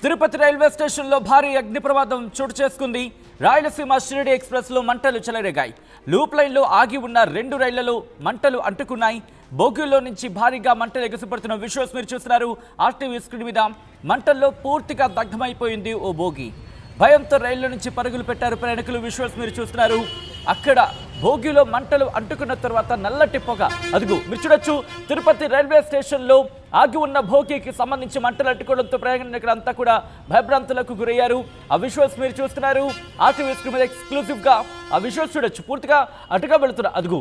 Tirupati railway స్టేషన్లో భారీ అగ్ని ప్రమాదం చోటు చేసుకుంది. రాయలసీమ షిరిడి ఎక్స్ప్రెస్లో మంటలు చెలరేగాయి. లూప్ లైన్లో ఆగి ఉన్న 2 రైళ్లలో మంటలు అంటుకున్నాయి. బోగీల్లో నుంచి భారీగా మంటలు ఎగసిపడుతున్న విజువల్స్ మీరు చూస్తున్నారు. ఆర్టీవీ స్క్రీన్ మీద మంటల్లో పూర్తిగా దగ్ధమైపోయింది ఓ బోగి. భయంతో రైళ్ల నుంచి పరుగులు పెట్టారు ప్రయాణికులు. విజువల్స్ మీరు చూస్తున్నారు. అక్కడ బోగిలో మంటలు అంటుకున్న తర్వాత నల్లటి పొగ. అదుగు మీరు చూడొచ్చు. తిరుపతి రైల్వే స్టేషన్లో ఆగి ఉన్న బోగికి సంబంధించి మంటలు అంటుకోవడంతో ప్రయాణికులంతా కూడా భయభ్రాంతులకు గురయ్యారు. ఆ విజువల్స్ మీరు చూస్తున్నారు. ఆర్టీవీ స్క్రీన్ మీద ఎక్స్క్లూజివ్గా ఆ విజువల్స్ చూడొచ్చు. పూర్తిగా అటుగా వెళుతున్నారు. అదుగు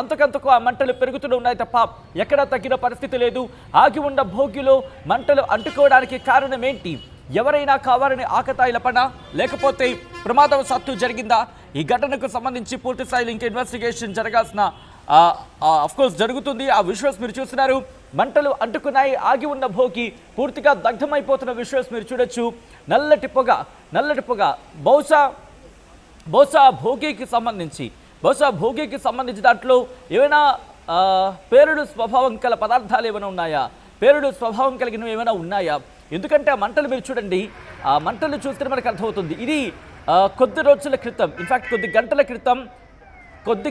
అంతకంతకు ఆ మంటలు పెరుగుతూనే ఉన్నాయి తప్ప ఎక్కడా తగ్గిన పరిస్థితి లేదు. ఆగి ఉన్న బోగిలో మంటలు అంటుకోవడానికి కారణం ఏంటి? ఎవరైనా కావాలని ఆకతాయిల పనా, లేకపోతే ప్రమాదవశాత్తు జరిగిందా? ఈ ఘటనకు సంబంధించి పూర్తి స్థాయిలో ఇంకా ఇన్వెస్టిగేషన్ జరగాల్సిన అఫ్కోర్స్ జరుగుతుంది. ఆ విజువల్స్ మీరు చూస్తున్నారు. మంటలు అంటుకున్నాయి. ఆగి ఉన్న భోగి పూర్తిగా దగ్ధమైపోతున్న విజువల్స్ మీరు చూడొచ్చు. నల్లటి పొగ బహుశా భోగికి సంబంధించి దాంట్లో ఏమైనా పేలుడు స్వభావం కల పదార్థాలు ఏమైనా ఉన్నాయా? పేలుడు స్వభావం కలిగినవి ఏమైనా ఉన్నాయా? ఎందుకంటే ఆ మంటలు మీరు చూడండి. ఆ మంటలు చూస్తే మనకు అర్థమవుతుంది. ఇది కొద్ది రోజుల క్రితం, ఇన్ఫ్యాక్ట్ కొద్ది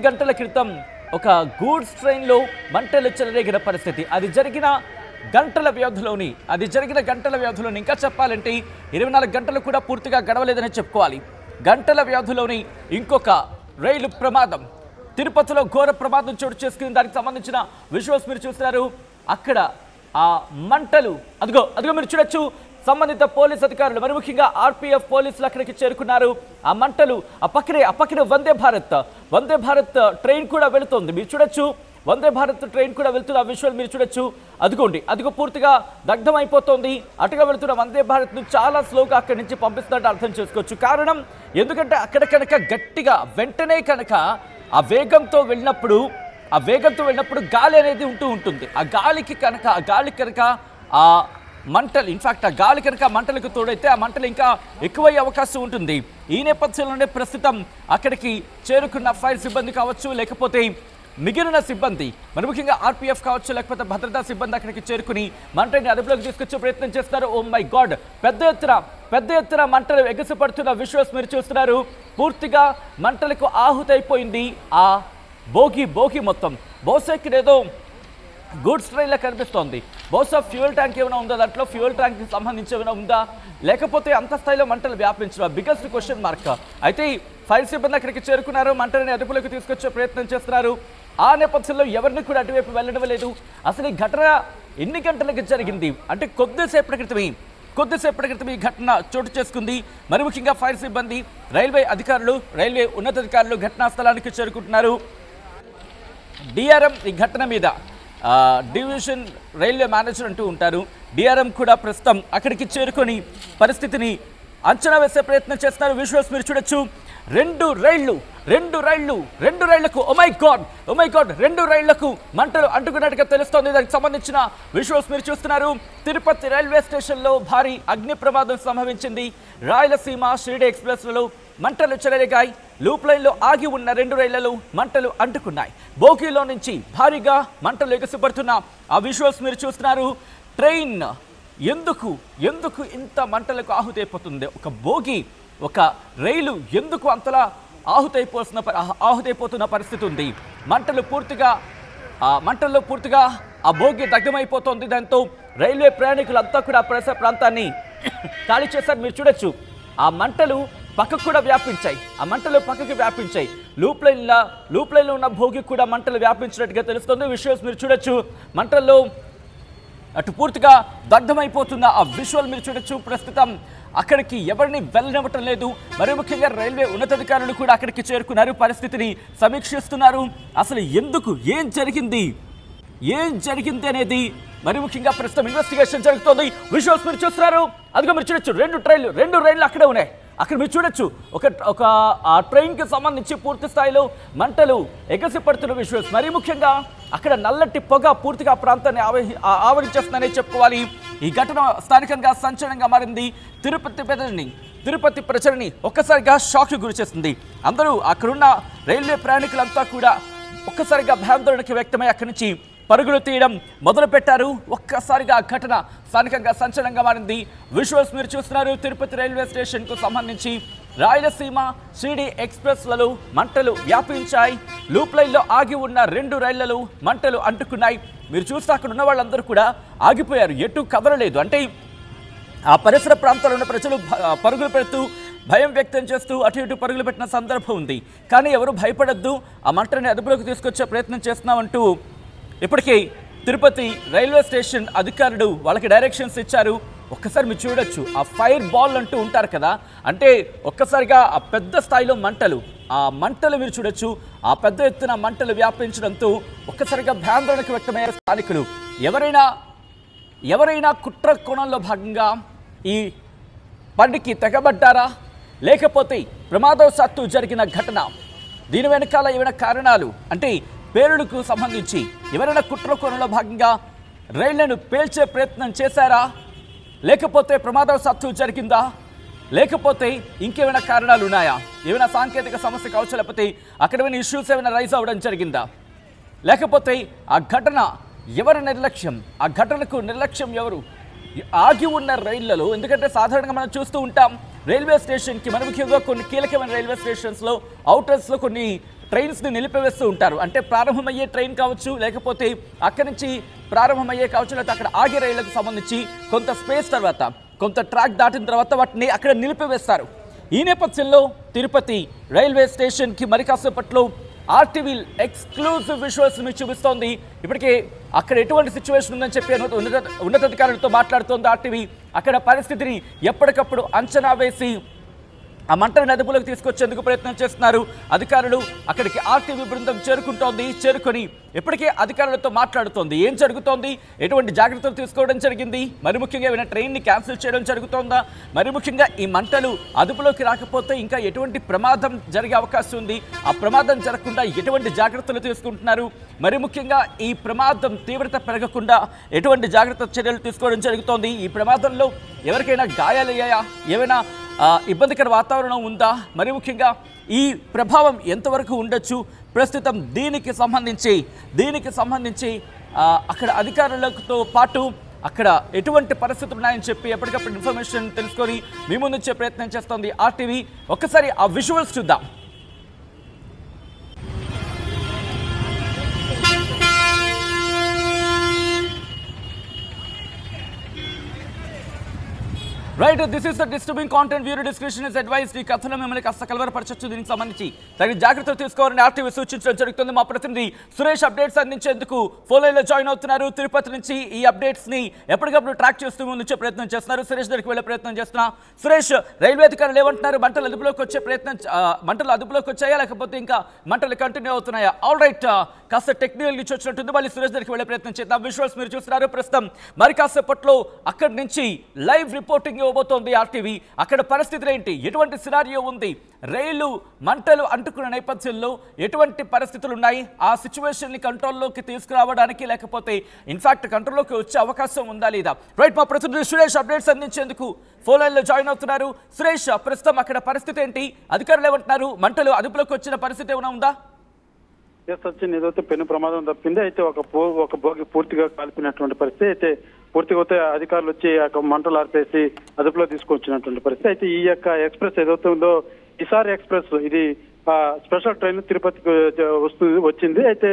గంటల క్రితం ఒక గూడ్స్ ట్రైన్లో మంటలు చెలరేగిన పరిస్థితి. అది జరిగిన గంటల వ్యవధిలోని ఇంకా చెప్పాలంటే 24 గంటలు కూడా పూర్తిగా గడవలేదని చెప్పుకోవాలి. గంటల వ్యవధిలోని ఇంకొక రైలు ప్రమాదం తిరుపతిలో ఘోర ప్రమాదం చోటు చేసుకుని దానికి సంబంధించిన విజువల్స్ మీరు చూస్తున్నారు. అక్కడ ఆ మంటలు అదిగో మీరు చూడొచ్చు. సంబంధిత పోలీస్ అధికారులు, మరి ముఖ్యంగా ఆర్పీఎఫ్ పోలీసులు అక్కడికి చేరుకున్నారు. ఆ మంటలు ఆ పక్కనే వందే భారత్ ట్రైన్ కూడా వెళుతోంది. మీరు చూడొచ్చు. వందే భారత్ ట్రైన్ కూడా వెళ్తున్న ఆ విజువల్ మీరు చూడొచ్చు. అదిగో పూర్తిగా దగ్ధం అయిపోతుంది. అటుగా వెళుతున్న వందే భారత్ను చాలా స్లోగా అక్కడి నుంచి పంపిస్తున్నట్టు అర్థం చేసుకోవచ్చు. కారణం ఎందుకంటే అక్కడ కనుక గట్టిగా వెంటనే కనుక ఆ వేగంతో వెళ్ళినప్పుడు గాలి అనేది ఉంటుంది. ఆ గాలికి కనుక ఆ మంటలు, ఇన్ఫ్యాక్ట్ ఆ గాలి కనుక మంటలకు తోడైతే ఆ మంటలు ఇంకా ఎక్కువయ్యే అవకాశం ఉంటుంది. ఈ నేపథ్యంలోనే ప్రస్తుతం అక్కడికి చేరుకున్న ఫైర్ సిబ్బంది కావచ్చు, లేకపోతే మిగిలిన సిబ్బంది, మరి ముఖ్యంగా ఆర్పీఎఫ్ కావచ్చు, లేకపోతే భద్రతా సిబ్బంది అక్కడికి చేరుకుని మంటని అదుపులోకి తీసుకొచ్చే ప్రయత్నం చేస్తారు. ఓ మై గాడ్, పెద్ద ఎత్తున మంటలు ఎగసిపడుతున్న విజువల్స్ మీరు చూస్తున్నారు. పూర్తిగా మంటలకు ఆహుతైపోయింది ఆ బోగి మొత్తం. బహుశా ఇక్కడ ఏదో గూడ్స్ ట్రైన్లో కనిపిస్తోంది. బహుశా ఫ్యూయల్ ట్యాంక్ ఏమైనా ఉందా? దాంట్లో ఫ్యూయల్ ట్యాంక్కి సంబంధించి ఏమైనా ఉందా? లేకపోతే అంత స్థాయిలో మంటలు వ్యాపించడం బిగ్గెస్ట్ క్వశ్చన్ మార్క్. అయితే ఫైర్ సిబ్బంది అక్కడికి చేరుకున్నారు. మంటలని అదుపులోకి తీసుకొచ్చే ప్రయత్నం చేస్తున్నారు. ఆ నేపథ్యంలో ఎవరిని కూడా అటువైపు వెళ్ళడం లేదు. అసలు ఈ ఘటన ఎన్ని గంటలకు జరిగింది అంటే కొద్దిసేపటి క్రితం ఈ ఘటన చోటు చేసుకుంది. మరి ముఖ్యంగా ఫైర్ సిబ్బంది, రైల్వే ఉన్నతాధికారులు ఘటనా స్థలానికి చేరుకుంటున్నారు. డిఆర్ఎం ఈ ఘటన మీద డివిజన్ రైల్వే మేనేజర్ అంటూ ఉంటారు. డిఆర్ఎం కూడా ప్రస్తుతం అక్కడికి చేరుకొని పరిస్థితిని అంచనా వేసే ప్రయత్నం చేస్తున్నారు. విజువల్స్ మీరు చూడొచ్చు. 2 రైళ్లకు ఓ మై గాడ్ 2 రైళ్లకు మంటలు అంటుకున్నట్టుగా తెలుస్తోంది. దానికి సంబంధించిన విజువల్స్ మీరు చూస్తున్నారు. తిరుపతి రైల్వే స్టేషన్లో భారీ అగ్ని ప్రమాదం సంభవించింది. రాయలసీమ షిరిడి ఎక్స్ప్రెస్లలో మంటలు చెలరేగాయి. లూప్ లైన్లో ఆగి ఉన్న 2 రైళ్లలో మంటలు అంటుకున్నాయి. బోగీలో నుంచి భారీగా మంటలు ఎగసిపడుతున్న ఆ విజువల్స్ మీరు చూస్తున్నారు. ట్రైన్ ఎందుకు ఇంత మంటలకు ఆహుతైపోతుంది? ఒక రైలు ఎందుకు అంతలా ఆహుతైపోతున్న పరిస్థితి ఉంది. మంటల్లో పూర్తిగా ఆ బోగి దగ్ధమైపోతుంది. దాంతో రైల్వే ప్రయాణికులంతా కూడా పరిసర ప్రాంతాన్ని ఖాళీ చేశారు. మీరు చూడొచ్చు. ఆ మంటలు పక్కకు కూడా వ్యాపించాయి. లూప్ లైన్లో ఉన్న భోగి కూడా మంటలు వ్యాపించినట్టుగా తెలుస్తుంది. విజువల్స్ మీరు చూడొచ్చు. మంటల్లో అటు పూర్తిగా దగ్ధమైపోతున్న ఆ విజువల్ మీరు చూడొచ్చు. ప్రస్తుతం అక్కడికి ఎవరిని వెళ్ళనివ్వటం లేదు. మరి ముఖ్యంగా రైల్వే ఉన్నతాధికారులు కూడా అక్కడికి చేరుకున్నారు. పరిస్థితిని సమీక్షిస్తున్నారు. అసలు ఏం జరిగింది అనేది మరి ముఖ్యంగా ప్రస్తుతం ఇన్వెస్టిగేషన్ జరుగుతోంది. విజువల్స్ మీరు చూస్తున్నారు. అదిగో మీరు చూడొచ్చు. 2 రైళ్లు అక్కడే ఉన్నాయి. అక్కడ మీరు చూడొచ్చు. ఒక ఆ ట్రైన్కి సంబంధించి పూర్తి స్థాయిలో మంటలు ఎగసిపడుతున్న విజువల్స్. మరి ముఖ్యంగా అక్కడ నల్లటి పొగ పూర్తిగా ప్రాంతాన్ని ఆవరించేస్తుందనే చెప్పుకోవాలి. ఈ ఘటన స్థానికంగా సంచలనంగా మారింది. తిరుపతి ప్రజలని ఒక్కసారిగా షాక్కి గురి చేస్తుంది. అందరూ అక్కడున్న రైల్వే ప్రయాణికులంతా కూడా ఒక్కసారిగా భయాందోళనకి వ్యక్తమై అక్కడి నుంచి పరుగులు తీయడం మొదలుపెట్టారు. ఒక్కసారిగా ఆ ఘటన స్థానికంగా సంచలనంగా మారింది. విజువల్స్ మీరు చూస్తున్నారు. తిరుపతి రైల్వే స్టేషన్కు సంబంధించి రాయలసీమ షిరిడి ఎక్స్ప్రెస్లలో మంటలు వ్యాపించాయి. లూప్ లైన్లో ఆగి ఉన్న 2 రైళ్లలో మంటలు అంటుకున్నాయి. మీరు చూస్తే అక్కడ ఉన్న వాళ్ళందరూ కూడా ఆగిపోయారు, ఎటు కదలలేదు. అంటే ఆ పరిసర ప్రాంతాల్లో ఉన్న ప్రజలు పరుగులు పెడుతూ భయం వ్యక్తం చేస్తూ అటు ఇటు పరుగులు పెట్టిన సందర్భం ఉంది. కానీ ఎవరు భయపడద్దు, ఆ మంటని అదుపులోకి తీసుకొచ్చే ప్రయత్నం చేస్తున్నామంటూ ఇప్పటికీ తిరుపతి రైల్వే స్టేషన్ అధికారులు వాళ్ళకి డైరెక్షన్స్ ఇచ్చారు. ఒక్కసారి మీరు చూడొచ్చు, ఆ ఫైర్ బాల్ అంటూ ఉంటారు కదా, అంటే ఒక్కసారిగా ఆ పెద్ద స్థాయిలో మంటలు, ఆ మంటలు మీరు చూడొచ్చు. ఆ పెద్ద ఎత్తున మంటలు వ్యాపించడంతో ఒక్కసారిగా భయాందోళనకు వ్యక్తమయ్యారు స్థానికులు. ఎవరైనా కుట్ర కోణంలో భాగంగా ఈ బండికి తెగబడ్డారా, లేకపోతే ప్రమాదవశాత్తు జరిగిన ఘటన, దీని వెనకాల ఏమైనా కారణాలు, అంటే పేలుడుకు సంబంధించి ఎవరైనా కుట్ర కోణంలో భాగంగా రైళ్లను పేల్చే ప్రయత్నం చేశారా, లేకపోతే ప్రమాదవశాత్తు జరిగిందా, లేకపోతే ఇంకేమైనా కారణాలు ఉన్నాయా, ఏమైనా సాంకేతిక సమస్య కావచ్చు, లేకపోతే అక్కడ ఏమైనా ఇష్యూస్ ఏమైనా రైజ్ అవ్వడం జరిగిందా, లేకపోతే ఆ ఘటన ఎవరి నిర్లక్ష్యం, ఆ ఘటనకు నిర్లక్ష్యం ఎవరు, ఆగి ఉన్న రైళ్లలో. ఎందుకంటే సాధారణంగా మనం చూస్తూ ఉంటాం రైల్వే స్టేషన్కి, మన ముఖ్యంగా కొన్ని కీలకమైన రైల్వే స్టేషన్స్లో అవుటర్స్లో కొన్ని ట్రైన్స్ని నిలిపివేస్తూ ఉంటారు. అంటే ప్రారంభమయ్యే ట్రైన్ కావచ్చు, లేకపోతే అక్కడి నుంచి ప్రారంభమయ్యే కావచ్చు, లేకపోతే అక్కడ ఆగే రైళ్లకు సంబంధించి కొంత స్పేస్ తర్వాత, కొంత ట్రాక్ దాటిన తర్వాత వాటిని అక్కడ నిలిపివేస్తారు. ఈ నేపథ్యంలో తిరుపతి రైల్వే స్టేషన్కి మరి కాసేపట్లో ఆర్టీవీ ఎక్స్క్లూజివ్ విజువల్స్ మీకు చూపిస్తోంది. ఇప్పటికే అక్కడ ఎటువంటి సిచ్యువేషన్ ఉందని చెప్పి ఉన్నతాధికారులతో మాట్లాడుతోంది ఆర్టీవీ. అక్కడ పరిస్థితిని ఎప్పటికప్పుడు అంచనా వేసి ఆ మంటలను అదుపులోకి తీసుకొచ్చేందుకు ప్రయత్నం చేస్తున్నారు అధికారులు. అక్కడికి ఆర్టీవీ బృందం చేరుకొని ఇప్పటికే అధికారులతో మాట్లాడుతోంది. ఏం జరుగుతోంది, ఎటువంటి జాగ్రత్తలు తీసుకోవడం జరిగింది, మరి ముఖ్యంగా ఏమైనా ట్రైన్ని క్యాన్సిల్ చేయడం జరుగుతోందా, మరి ముఖ్యంగా ఈ మంటలు అదుపులోకి రాకపోతే ఇంకా ఎటువంటి ప్రమాదం జరిగే అవకాశం ఉంది, ఆ ప్రమాదం జరగకుండా ఎటువంటి జాగ్రత్తలు తీసుకుంటున్నారు, మరి ముఖ్యంగా ఈ ప్రమాదం తీవ్రత పెరగకుండా ఎటువంటి జాగ్రత్త చర్యలు తీసుకోవడం జరుగుతోంది, ఈ ప్రమాదంలో ఎవరికైనా గాయాలయ్యాయా, ఏమైనా ఇబ్బందికర వాతావరణం ఉందా, మరి ముఖ్యంగా ఈ ప్రభావం ఎంతవరకు ఉండొచ్చు, ప్రస్తుతం దీనికి సంబంధించి అక్కడ అధికారులతో పాటు అక్కడ ఎటువంటి పరిస్థితులు ఉన్నాయని చెప్పి ఎప్పటికప్పుడు ఇన్ఫర్మేషన్ తెలుసుకొని మీ ముందుంచే ప్రయత్నం చేస్తోంది ఆర్టీవీ. ఒక్కసారి ఆ విజువల్స్ చూద్దాం. Right, this is the disturbing content, viewer description is advised. ఈ కథలో మిమ్మల్ని కాస్త కలవరపరచొచ్చు, దీనికి సంబంధించి తగిన జాగ్రత్తలు తీసుకోవాలని ఆర్టీవీ సూచించడం జరుగుతుంది. మా ప్రతినిధి సురేష్ అప్డేట్స్ అందించేందుకు ఫోన్ లైన్లో జాయిన్ అవుతున్నారు. తిరుపతి నుంచి ఈ అప్డేట్స్ని ఎప్పటికప్పుడు ట్రాక్ చేస్తూ ముందుంచే ప్రయత్నం చేస్తున్నారు. సురేష్ దగ్గరికి వెళ్ళే ప్రయత్నం చేస్తున్నా. సురేష్, రైల్వే అధికారులు ఏమంటున్నారు, మంటలు అదుపులోకి వచ్చాయా, లేకపోతే ఇంకా మంటలు కంటిన్యూ అవుతున్నాయా? ఆల్ రైట్, కాస్త టెక్నికల్ నుంచి వచ్చినట్టుంది, మళ్ళీ సురేష్ దగ్గరికి వెళ్ళే ప్రయత్నం చేద్దాం. విజువల్స్ మీరు చూస్తున్నారు. ప్రస్తుతం మరి కాసేపట్లో అక్కడి నుంచి లైవ్ రిపోర్టింగ్ ఇవ్వబోతోంది ఆర్టీవీ. అక్కడ పరిస్థితులు ఏంటి, ఎటువంటి సినారియో ఉంది, రైలు మంటలు అంటుకున్న నేపథ్యంలో ఎటువంటి పరిస్థితులు ఉన్నాయి, ఆ సిచ్యువేషన్ ని కంట్రోల్లోకి తీసుకురావడానికి, లేకపోతే ఇన్ఫాక్ట్ కంట్రోల్లోకి వచ్చే అవకాశం ఉందా లేదా? రైట్, మా ప్రతినిధి సురేష్ అప్డేట్స్ అందించేందుకు ఫోన్ లైన్లో జాయిన్ అవుతున్నారు. సురేష్, ప్రస్తుతం అక్కడ పరిస్థితి ఏంటి, అధికారులు ఏమంటున్నారు, మంటలు అదుపులోకి వచ్చిన పరిస్థితి ఏమైనా ఉందా? సచిన్, ఏదైతే పెను ప్రమాదం తప్పింది, అయితే ఒక బోగి పూర్తిగా కాల్పినటువంటి పరిస్థితి, అయితే పూర్తిగా అధికారులు వచ్చి మంటలు ఆర్పేసి అదుపులో తీసుకొచ్చినటువంటి పరిస్థితి. అయితే ఈ యొక్క ఎక్స్ప్రెస్ ఏదైతే ఉందో హిసార్ ఎక్స్ప్రెస్, ఇది స్పెషల్ ట్రైన్ తిరుపతికి వచ్చింది. అయితే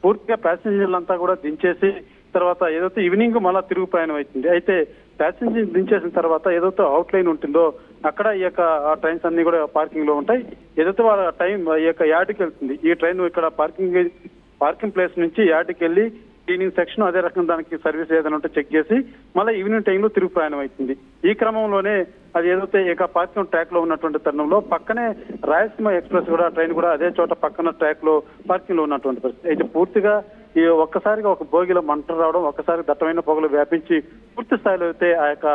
పూర్తిగా ప్యాసింజర్లంతా కూడా దించేసి తర్వాత ఏదైతే ఈవినింగ్ మళ్ళా తిరుగు ప్రయాణం అవుతుంది. అయితే ప్యాసింజర్ దించేసిన తర్వాత ఏదైతే అవుట్ లైన్ ఉంటుందో అక్కడ ఈ యొక్క ట్రైన్స్ అన్ని కూడా పార్కింగ్ లో ఉంటాయి. ఏదైతే వాళ్ళ టైం ఈ యొక్క యార్డ్కి వెళ్తుంది, ఈ ట్రైన్ ఇక్కడ పార్కింగ్ ప్లేస్ నుంచి యార్డ్కి వెళ్ళి క్లీనింగ్ సెక్షన్, అదే రకం దానికి సర్వీస్ ఏదైనా ఉంటే చెక్ చేసి మళ్ళీ ఈవినింగ్ టైంలో తిరుగు ప్రయాణం అవుతుంది. ఈ క్రమంలోనే అది ఏదైతే ఇక పార్కింగ్ ట్రాక్ లో ఉన్నటువంటి తరుణంలో పక్కనే రాయలసీమ ఎక్స్ప్రెస్ కూడా ట్రైన్ కూడా అదే చోట పక్కన ట్రాక్ లో పార్కింగ్ లో ఉన్నటువంటి పరిస్థితి. అయితే పూర్తిగా ఈ ఒక్కసారిగా ఒక భోగిలో మంటలు రావడం, ఒక్కసారి దట్టమైన పొగలు వ్యాపించి పూర్తి స్థాయిలో అయితే ఆ యొక్క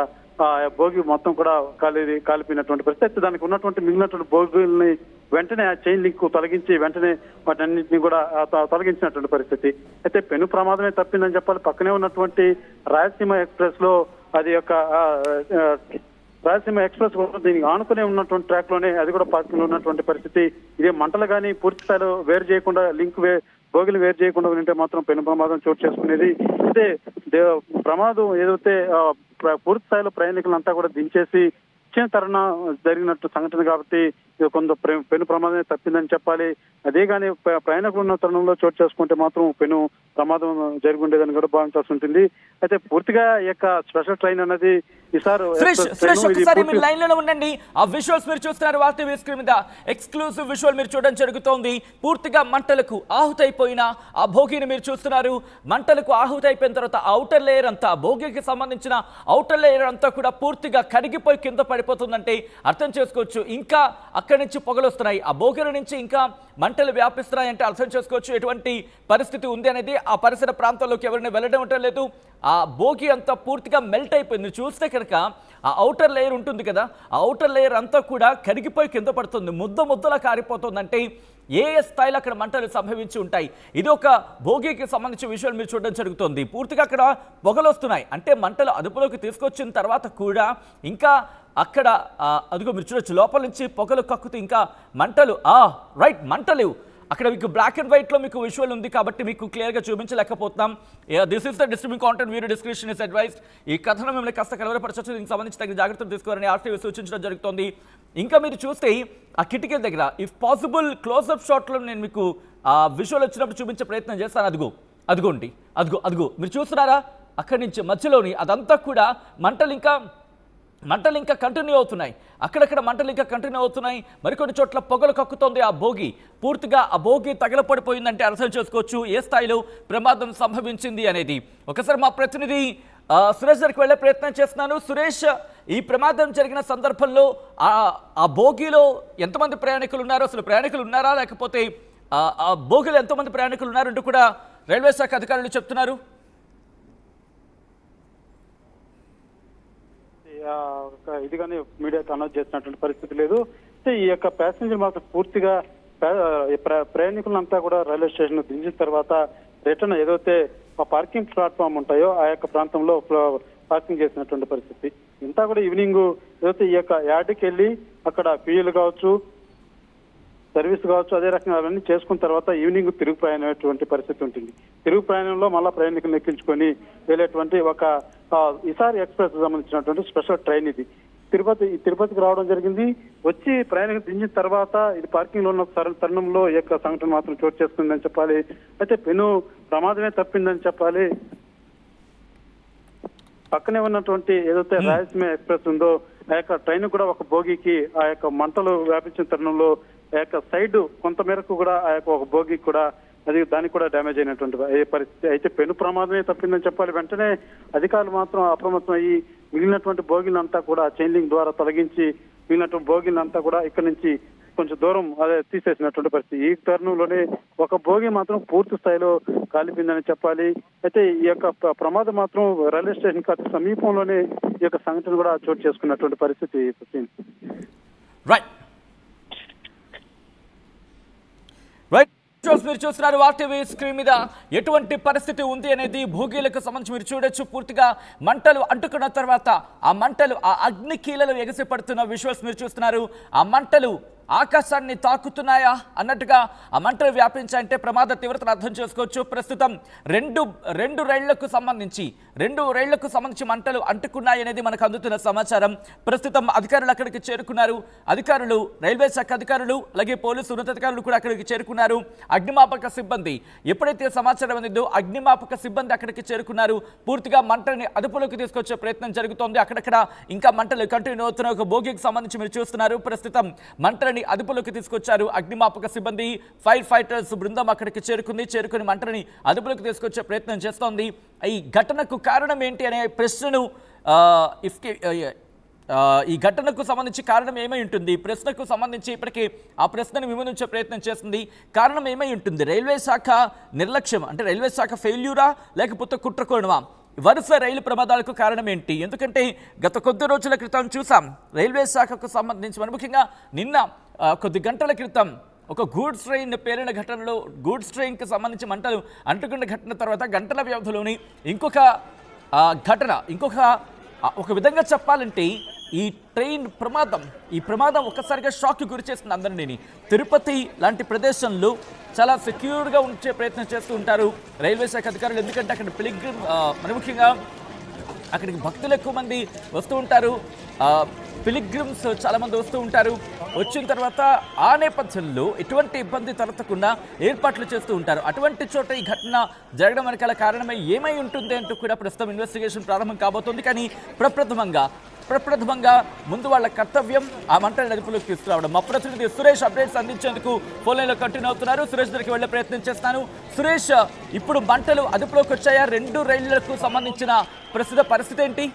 భోగి మొత్తం కూడా కాలిపోయినటువంటి పరిస్థితి. అయితే దానికి ఉన్నటువంటి మిగిలినటువంటి భోగుల్ని వెంటనే ఆ చైన్ లింక్ తొలగించి వెంటనే వాటన్నింటినీ కూడా తొలగించినటువంటి పరిస్థితి. అయితే పెను ప్రమాదమే తప్పిందని చెప్పాలి. పక్కనే ఉన్నటువంటి రాయలసీమ ఎక్స్ప్రెస్ లో అది యొక్క రాయలసీమ ఎక్స్ప్రెస్ కూడా దీనికి ఆనుకునే ఉన్నటువంటి ట్రాక్ లోనే అది కూడా పార్కింగ్ లో ఉన్నటువంటి పరిస్థితి. ఇదే మంటలు కానీ పూర్తి స్థాయిలో వేరు చేయకుండా బోగిలు వేరు చేయకుండా ఉంటే మాత్రం పెను ప్రమాదం చోటు చేసుకునేది. అయితే ప్రమాదం ఏదైతే పూర్తి స్థాయిలో ప్రయాణికులంతా కూడా దించేసి ఇచ్చిన తరుణ జరిగినట్టు సంఘటన కాబట్టి కొంత పెను ప్రమాదమే తప్పిందని చెప్పాలి. అదే కానీ ప్రయాణికులు ఉన్న తరుణంలో చోటు చేసుకుంటే మాత్రం పెను ప్రమాదం జరిగి ఉండేదని కూడా భావించాల్సి ఉంటుంది. అయితే పూర్తిగా ఈ యొక్క స్పెషల్ ట్రైన్ అనేది లైన్ లో ఉండండి. ఆ విజువల్స్ మీరు చూస్తున్నారు వార్తా స్క్రీన్ మీద. ఎక్స్క్లూసివ్ విజువల్ మీరు చూడడం జరుగుతోంది. పూర్తిగా మంటలకు ఆహుతైపోయిన ఆ భోగిని మీరు చూస్తున్నారు. మంటలకు ఆహుతైపోయిన తర్వాత ఔటర్ లేయర్ అంతా, భోగికి సంబంధించిన ఔటర్ లేయర్ అంతా కూడా పూర్తిగా కరిగిపోయి కింద పడిపోతుందంటే అర్థం చేసుకోవచ్చు. ఇంకా అక్కడి నుంచి పొగలు వస్తున్నాయి, ఆ భోగిల నుంచి ఇంకా మంటలు వ్యాపిస్తున్నాయంటే అర్థం చేసుకోవచ్చు ఎటువంటి పరిస్థితి ఉంది అనేది. ఆ పరిసర ప్రాంతాల్లోకి ఎవరిని వెళ్ళడం లేదు. ఆ భోగి అంతా పూర్తిగా మెల్ట్ అయిపోయింది. చూస్తే కనుక ఆ ఔటర్ లేయర్ ఉంటుంది కదా, ఆ ఔటర్ లేయర్ అంతా కూడా కరిగిపోయి కింద పడుతుంది, ముద్దలా కారిపోతుంది. అంటే ఏ స్థాయిలో అక్కడ మంటలు సంభవించి ఉంటాయి. ఇది ఒక భోగికి సంబంధించిన విషయాలు మీరు చూడడం జరుగుతుంది. పూర్తిగా అక్కడ పొగలు వస్తున్నాయి, అంటే మంటలు అదుపులోకి తీసుకొచ్చిన తర్వాత కూడా ఇంకా అక్కడ అదిగో మీరు చూడొచ్చు, లోపల నుంచి పొగలు కక్కుతూ ఇంకా మంటలు రైట్ మంటలు అక్కడ మీకు బ్లాక్ అండ్ వైట్లో మీకు విజువల్ ఉంది కాబట్టి మీకు క్లియర్గా చూపించలేకపోతున్నాం. This is the distributing content, video description is advised. ఈ కథనం మిమ్మల్ని కాస్త కలవరపరచవచ్చు, దీనికి సంబంధించి తగిన జాగ్రత్తలు తీసుకోవాలని ఆర్టీవీ సూచించడం జరుగుతుంది. ఇంకా మీరు చూస్తే ఆ కిటికీల దగ్గర ఇఫ్ పాసిబుల్ క్లోజ్అప్ షాట్లో నేను మీకు ఆ విజువల్ వచ్చినప్పుడు చూపించే ప్రయత్నం చేస్తాను. అదిగోండి అదిగో మీరు చూస్తున్నారా, అక్కడి నుంచి మధ్యలోని అదంతా కూడా మంటలు ఇంకా కంటిన్యూ అవుతున్నాయి. అక్కడక్కడ మంటలు ఇంకా కంటిన్యూ అవుతున్నాయి. మరికొన్ని చోట్ల పొగలు కక్కుతోంది ఆ భోగి. పూర్తిగా ఆ భోగి తగలపడిపోయిందంటే అర్థం చేసుకోవచ్చు ఏ స్థాయిలో ప్రమాదం సంభవించింది అనేది. ఒకసారి మా ప్రతినిధి సురేష్ దగ్గరికి వెళ్ళే ప్రయత్నం చేస్తున్నాను. సురేష్, ఈ ప్రమాదం జరిగిన సందర్భంలో ఆ భోగిలో ఎంతమంది ప్రయాణికులు ఉన్నారు, అసలు ప్రయాణికులు ఉన్నారా, లేకపోతే ఆ భోగిలో ఎంతమంది ప్రయాణికులు ఉన్నారంటూ కూడా రైల్వే శాఖ అధికారులు చెప్తున్నారు. ఇది కానీ మీడియాకి అనౌన్స్ చేసినటువంటి పరిస్థితి లేదు. అయితే ఈ యొక్క ప్యాసింజర్ మాత్రం పూర్తిగా ప్రయాణికులంతా కూడా రైల్వే స్టేషన్ దించిన తర్వాత రిటర్న్ ఏదైతే పార్కింగ్ ప్లాట్ఫామ్ ఉంటాయో ఆ యొక్క ప్రాంతంలో పార్కింగ్ చేసినటువంటి పరిస్థితి. ఇంతా కూడా ఈవినింగ్ ఏదైతే ఈ యొక్క యార్డ్కి వెళ్ళి అక్కడ ఫ్యూయల్ కావచ్చు, సర్వీస్ కావచ్చు, అదే రకంగా అవన్నీ చేసుకున్న తర్వాత ఈవినింగ్ తిరుగు ప్రయాణమైనటువంటి పరిస్థితి ఉంటుంది. తిరుగు ప్రయాణంలో మళ్ళా ప్రయాణికులను ఎక్కించుకొని వెళ్ళేటువంటి ఒక ఇసారి ఎక్స్ప్రెస్ సంబంధించినటువంటి స్పెషల్ ట్రైన్ ఇది. తిరుపతికి రావడం జరిగింది. వచ్చి ప్రయాణికులు దించిన తర్వాత ఇది పార్కింగ్ లో ఉన్న తరుణంలో ఈ యొక్క సంఘటన మాత్రం చోటు చేసుకుందని చెప్పాలి. అయితే పెను ప్రమాదమే తప్పిందని చెప్పాలి. పక్కనే ఉన్నటువంటి ఏదైతే రాయలసీమ ఎక్స్ప్రెస్ ఉందో ఆ యొక్క ట్రైన్ కూడా ఒక బోగికి ఆ యొక్క మంటలు వ్యాపించిన తరుణంలో ఆ యొక్క సైడ్ కొంత మేరకు కూడా ఆ యొక్క ఒక బోగికి కూడా దానికి కూడా డ్యామేజ్ అయినటువంటి పరిస్థితి. అయితే పెను ప్రమాదమే తప్పిందని చెప్పాలి. వెంటనే అధికారులు మాత్రం అప్రమత్తం అయ్యి మిగిలినటువంటి బోగిలంతా కూడా చైన్ లింక్ ద్వారా తొలగించి మిగిలినటువంటి బోగిలంతా కూడా ఇక్కడ నుంచి కొంచెం దూరం తీసేసినటువంటి పరిస్థితి. ఈ తరుణంలోనే ఒక బోగి మాత్రం పూర్తి స్థాయిలో కాలిపోయిందని చెప్పాలి. అయితే ఈ యొక్క ప్రమాదం మాత్రం రైల్వే స్టేషన్ కి అతి సమీపంలోనే ఈ యొక్క సంఘటన కూడా చోటు చేసుకున్నటువంటి పరిస్థితి. మీరు చూస్తున్నారు ఆర్టీవీ స్క్రీన్ మీద ఎటువంటి పరిస్థితి ఉంది అనేది భోగిలకు సంబంధించి మీరు చూడొచ్చు. పూర్తిగా మంటలు అంటుకున్న తర్వాత ఆ మంటలు ఆ అగ్ని కీలలు ఎగసి పడుతున్న విజువల్స్ మీరు చూస్తున్నారు. ఆ మంటలు ఆకాశాన్ని తాకుతున్నాయా అన్నట్టుగా ఆ మంటలు వ్యాపించాయంటే ప్రమాద తీవ్రతను అర్థం చేసుకోవచ్చు. ప్రస్తుతం రెండు రైళ్లకు సంబంధించి మంటలు అంటుకున్నాయనేది మనకు అందుతున్న సమాచారం. ప్రస్తుతం అధికారులు అక్కడికి చేరుకున్నారు. అధికారులు, రైల్వే శాఖ అధికారులు, అలాగే పోలీసు ఉన్నతాధికారులు కూడా అక్కడికి చేరుకున్నారు. అగ్నిమాపక సిబ్బంది ఎప్పుడైతే సమాచారం అందిందో అగ్నిమాపక సిబ్బంది అక్కడికి చేరుకున్నారు. పూర్తిగా మంటని అదుపులోకి తీసుకొచ్చే ప్రయత్నం జరుగుతోంది. అక్కడక్కడ ఇంకా మంటలు కంటిన్యూ అవుతున్న ఒక భోగికి సంబంధించి మీరు చూస్తున్నారు. ప్రస్తుతం మంటలని అదుపులోకి తీసుకొచ్చారు అగ్నిమాపక సిబ్బంది. ఫైర్ ఫైటర్స్ బృందం అక్కడికి చేరుకుని మంటని అదుపులోకి తీసుకొచ్చే ప్రయత్నం చేస్తోంది. ఈ ఘటనకు కారణం ఏంటి అనే ప్రశ్నను ఈ ఘటనకు సంబంధించి కారణం ఏమై ఉంటుంది, ప్రశ్నకు సంబంధించి ఇప్పటికీ ఆ ప్రశ్నను విమర్శించే ప్రయత్నం చేస్తుంది. కారణం ఏమై ఉంటుంది? రైల్వే శాఖ నిర్లక్ష్యం, అంటే రైల్వే శాఖ ఫెయిల్యూరా, లేకపోతే కుట్రకోణమా? వరుస రైలు ప్రమాదాలకు కారణం ఏంటి? ఎందుకంటే గత కొద్ది రోజుల క్రితం చూసాం రైల్వే శాఖకు సంబంధించి, ముఖ్యంగా నిన్న కొద్ది గంటల క్రితం ఒక గూడ్స్ ట్రైన్ పేలిన ఘటనలో గూడ్స్ ట్రైన్కి సంబంధించి మంటలు అంటుకున్న ఘటన తర్వాత గంటల వ్యవధిలోని ఇంకొక ఘటన, ఒక విధంగా చెప్పాలంటే ఈ ట్రైన్ ప్రమాదం ఒక్కసారిగా షాక్కి గురి చేస్తుంది అందరినీ. తిరుపతి లాంటి ప్రదేశంలో చాలా సెక్యూర్గా ఉంచే ప్రయత్నం చేస్తూ ఉంటారు రైల్వే శాఖ అధికారులు. ఎందుకంటే అక్కడ పిలిగ్రిమ్ మరి ముఖ్యంగా అక్కడికి భక్తులు ఎక్కువ మంది వస్తూ ఉంటారు, పిలిగ్రిమ్స్ చాలామంది వస్తూ ఉంటారు. వచ్చిన తర్వాత ఆ నేపథ్యంలో ఎటువంటి ఇబ్బంది తలెత్తకుండా ఏర్పాట్లు చేస్తూ ఉంటారు. అటువంటి చోట ఈ ఘటన జరగడం వెనకాల కారణమై ఏమై ఉంటుంది అంటూ కూడా ప్రస్తుతం ఇన్వెస్టిగేషన్ ప్రారంభం కాబోతోంది. కానీ ప్రప్రథమంగా ముందు వాళ్ళ కర్తవ్యం ఆ మంటలను అదుపులోకి తీసుకురావడం. మా ప్రతినిధి సురేష్ అప్డేట్స్ అందించేందుకు ఫోన్ లైన్లో కంటిన్యూ అవుతున్నారు. సురేష్ దగ్గరికి వెళ్లే ప్రయత్నం చేస్తున్నాను. సురేష్, ఇప్పుడు మంటలు అదుపులోకి వచ్చాయా? 2 రైళ్లకు సంబంధించిన ప్రస్తుత పరిస్థితి ఏంటి?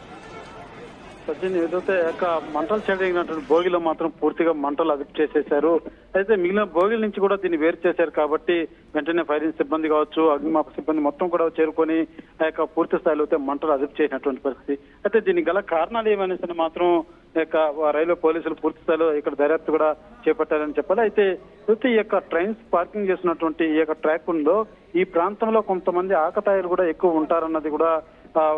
సచిన్, ఏదైతే మంటలు చెలరేగినటువంటి భోగిలో మాత్రం పూర్తిగా మంటలు అదుపు చేసేశారు. అయితే మిగిలిన భోగిల నుంచి కూడా దీన్ని వేరు చేశారు కాబట్టి వెంటనే ఫైరింగ్ సిబ్బంది కావచ్చు, అగ్నిమాపక సిబ్బంది మొత్తం కూడా చేరుకొని పూర్తి స్థాయిలో అయితే మంటలు అదుపు చేసినటువంటి పరిస్థితి. అయితే దీనికి గల కారణాలు ఏమనేసి మాత్రం రైల్వే పోలీసులు పూర్తి స్థాయిలో ఇక్కడ దర్యాప్తు కూడా చేపట్టారని చెప్పాలి. అయితే ఈ ట్రైన్స్ పార్కింగ్ చేసినటువంటి ఈ ట్రాక్ ఉందో ఈ ప్రాంతంలో కొంతమంది ఆకతాయిలు కూడా ఎక్కువ ఉంటారన్నది కూడా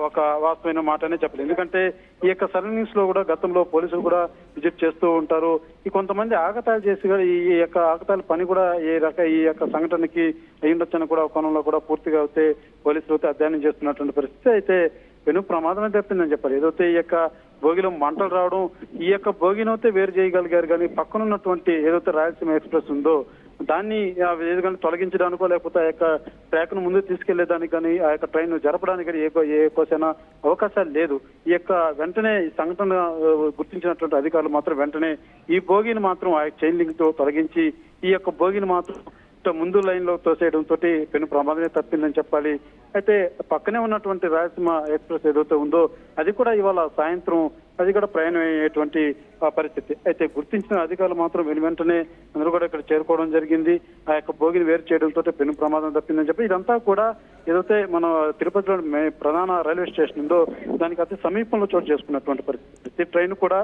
ఒక వాస్తవమైన మాటనే చెప్పలేదు. ఎందుకంటే ఈ సరౌండింగ్స్ లో కూడా గతంలో పోలీసులు కూడా విజిట్ చేస్తూ ఉంటారు. ఈ కొంతమంది ఆకతాయిలు చేసి ఈ ఆకతాయిల పని కూడా ఈ సంఘటనకి అయ్యుండొచ్చని కూడా కోణంలో కూడా పూర్తిగా అయితే పోలీసులు అయితే అధ్యయనం చేస్తున్నటువంటి పరిస్థితి. అయితే పెను ప్రమాదమే తప్పిందని చెప్పాలి. ఏదైతే ఈ భోగిలో మంటలు రావడం, ఈ భోగినైతే వేరు చేయగలిగారు. కానీ పక్కనున్నటువంటి ఏదైతే రాయలసీమ ఎక్స్ప్రెస్ ఉందో దాన్ని ఏదైనా తొలగించడానికో లేకపోతే ట్రాక్ ను ముందు తీసుకెళ్లేదానికి కానీ ట్రైన్ జరపడానికి కానీ ఏ కోసైనా అవకాశాలు లేదు. వెంటనే ఈ సంఘటన గుర్తించినటువంటి అధికారులు మాత్రం వెంటనే ఈ భోగిని మాత్రం చైన్ లింక్ తో తొలగించి ఈ భోగిని మాత్రం ముందు లైన్ లో తోసేయడంతో పెను ప్రమాదమే తప్పిందని చెప్పాలి. అయితే పక్కనే ఉన్నటువంటి రాయలసీమ ఎక్స్ప్రెస్ ఏదైతే ఉందో అది కూడా ఇవాళ సాయంత్రం అది కూడా ప్రయాణం అయ్యేటువంటి పరిస్థితి. అయితే గుర్తించిన అధికారులు మాత్రం వెంటనే అందరూ కూడా ఇక్కడ చేరుకోవడం జరిగింది. భోగిని వేరు చేయడంతో పెను ప్రమాదం తప్పిందని చెప్పి ఇదంతా కూడా ఏదైతే మన తిరుపతిలో ప్రధాన రైల్వే స్టేషన్ ఉందో దానికి అతి సమీపంలో చోటు చేసుకున్నటువంటి పరిస్థితి. ట్రైన్ కూడా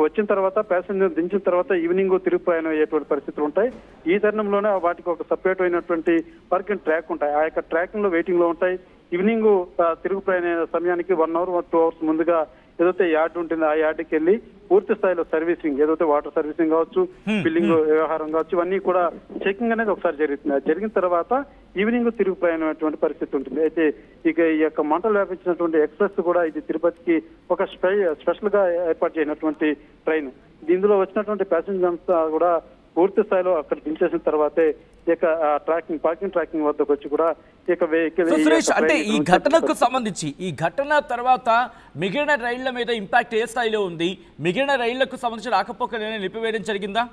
వచ్చిన తర్వాత ప్యాసింజర్ దించిన తర్వాత ఈవినింగ్ తిరుగు ప్రయాణం అయ్యేటువంటి పరిస్థితులు ఉంటాయి. ఈ తరుణంలోనే వాటికి ఒక సపరేట్ అయినటువంటి పార్కింగ్ ట్రాక్ ఉంటాయి. ఆ ట్రాకింగ్ లో వెయిటింగ్ లో ఉంటాయి. ఈవినింగ్ తిరుగు ప్రయాణ సమయానికి 1 hour 2 hours ముందుగా ఏదైతే యార్డ్ ఉంటుందో ఆ యార్డుకి వెళ్ళి పూర్తి స్థాయిలో సర్వీసింగ్ ఏదైతే వాటర్ సర్వీసింగ్ కావచ్చు, బిల్లింగ్ వ్యవహారం కావచ్చు, ఇవన్నీ కూడా చెకింగ్ అనేది ఒకసారి జరుగుతుంది. అది జరిగిన తర్వాత ఈవినింగ్ తిరుగు ప్రయాణం అటువంటి పరిస్థితి ఉంటుంది. అయితే ఇక ఈ మంటలు వ్యాపించినటువంటి ఎక్స్ప్రెస్ కూడా ఇది తిరుపతికి ఒక స్పెషల్ గా ఏర్పాటు చేసినటువంటి ట్రైన్. ఇందులో వచ్చినటువంటి ప్యాసింజర్స్ కూడా పూర్తి స్థాయిలో అక్కడ దించేసిన తర్వాతే పార్కింగ్ ట్రాకింగ్ వద్దకు వచ్చి కూడా సురేష్, అంటే ఈ ఘటనకు సంబంధించి ఈ ఘటన తర్వాత మిగిలిన రైళ్ల మీద ఇంపాక్ట్ ఏ స్థాయిలో ఉంది? మిగిలిన రైళ్లకు సంబంధించిన రాకపోకలు నిలిపివేయడం జరిగిందా?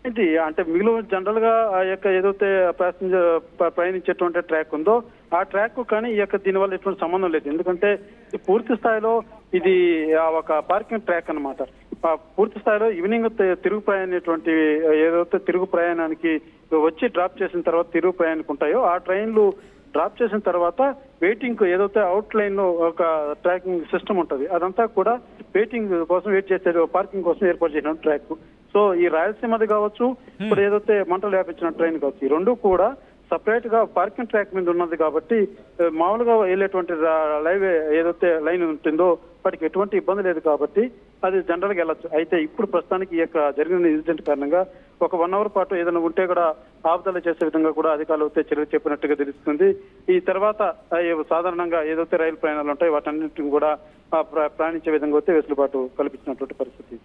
ఇది అంటే మిగిలిన జనరల్ గా ఏదైతే ప్యాసింజర్ ప్రయాణించేటువంటి ట్రాక్ ఉందో ఆ ట్రాక్ కానీ దీనివల్ల ఎటువంటి సంబంధం లేదు. ఎందుకంటే పూర్తి స్థాయిలో ఇది ఒక పార్కింగ్ ట్రాక్ అన్నమాట. పూర్తి స్థాయిలో ఈవినింగ్ తిరుగు ప్రయాణటువంటి ఏదైతే తిరుగు ప్రయాణానికి వచ్చి డ్రాప్ చేసిన తర్వాత తిరుగు ప్రయాణానికి ఉంటాయో ఆ ట్రైన్లు డ్రాప్ చేసిన తర్వాత వెయిటింగ్ ఏదైతే అవుట్ లైన్ లో ఒక ట్రాకింగ్ సిస్టమ్ ఉంటుంది అదంతా కూడా వెయిటింగ్ కోసం వెయిట్ చేసే పార్కింగ్ కోసం ఏర్పాటు చేసిన ట్రాక్. సో ఈ రాయలసీమది కావచ్చు, ఇప్పుడు ఏదైతే మంటలు వ్యాపించిన ట్రైన్ కావచ్చు, ఈ రెండు కూడా సపరేట్ గా పార్కింగ్ ట్రాక్ మీద ఉన్నది కాబట్టి మామూలుగా వెళ్ళేటువంటి ఏదైతే లైన్ ఉంటుందో వాటికి ఎటువంటి ఇబ్బంది లేదు కాబట్టి అది జనరల్ గా వెళ్ళొచ్చు. అయితే ఇప్పుడు ప్రస్తుతానికి ఈ జరిగిన ఇన్సిడెంట్ కారణంగా ఒక 1 hour పాటు ఏదైనా ఉంటే కూడా ఆపుదల చేసే విధంగా కూడా అధికారులు చర్యలు చెప్పినట్టుగా తెలుస్తుంది. ఈ తర్వాత సాధారణంగా ఏదైతే రైలు ప్రయాణాలు ఉంటాయి వాటన్నింటిని కూడా ప్రయాణించే విధంగా అయితే వెసులుబాటు కల్పించినటువంటి పరిస్థితి.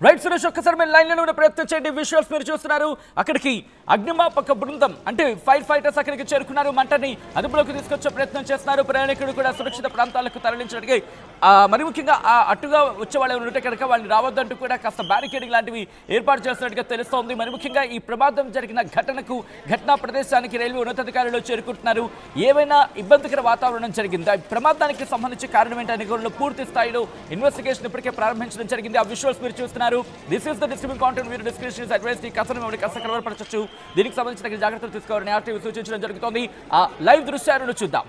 రైట్ సురేష్, ఒక్కసారి మీరు లైన్లో ఉన్న ప్రయత్నం చేయండి. విజువల్స్ మీరు చూస్తున్నారు. అక్కడికి అగ్నిమాపక బృందం అంటే ఫైర్ ఫైటర్స్ అక్కడికి చేరుకున్నారు. మంటని అదుపులోకి తీసుకొచ్చే ప్రయత్నం చేస్తున్నారు. ప్రయాణికుడు కూడా సురక్షిత ప్రాంతాలకు తరలించడానికి మరి ముఖ్యంగా అటుగా వచ్చే వాళ్ళు ఉంటే కనుక వాళ్ళని రావద్దంటూ కూడా కాస్త బ్యారికేడింగ్ లాంటివి ఏర్పాటు చేస్తున్నట్టుగా తెలుస్తోంది. మరి ముఖ్యంగా ఈ ప్రమాదం జరిగిన ఘటనా ప్రదేశానికి రైల్వే ఉన్నతాధికారులు చేరుకుంటున్నారు. ఏవైనా ఇబ్బందికర వాతావరణం జరిగిందా? ఈ ప్రమాదానికి సంబంధించి కారణం ఏంటనే కూడా పూర్తి స్థాయిలో ఇన్వెస్టిగేషన్ ఇప్పటికే ప్రారంభించడం జరిగింది. ఆ విజువల్స్ మీరు చూస్తున్నారు. This is the distributing content. మీరు డిస్క్రిప్షన్ అడ్వైస్ ఈ కథను మేము కాస్త కలవరపరచచ్చు. దీనికి సంబంధించిన జాగ్రత్తలు తీసుకోవాలని ఆర్టీవీ సూచించడం జరుగుతోంది. ఆ లైవ్ దృశ్యాలను చూద్దాం.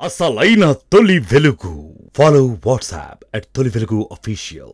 అసలైన తొలి వెలుగు. ఫాలో వాట్సాప్ @తొలి వెలుగు official.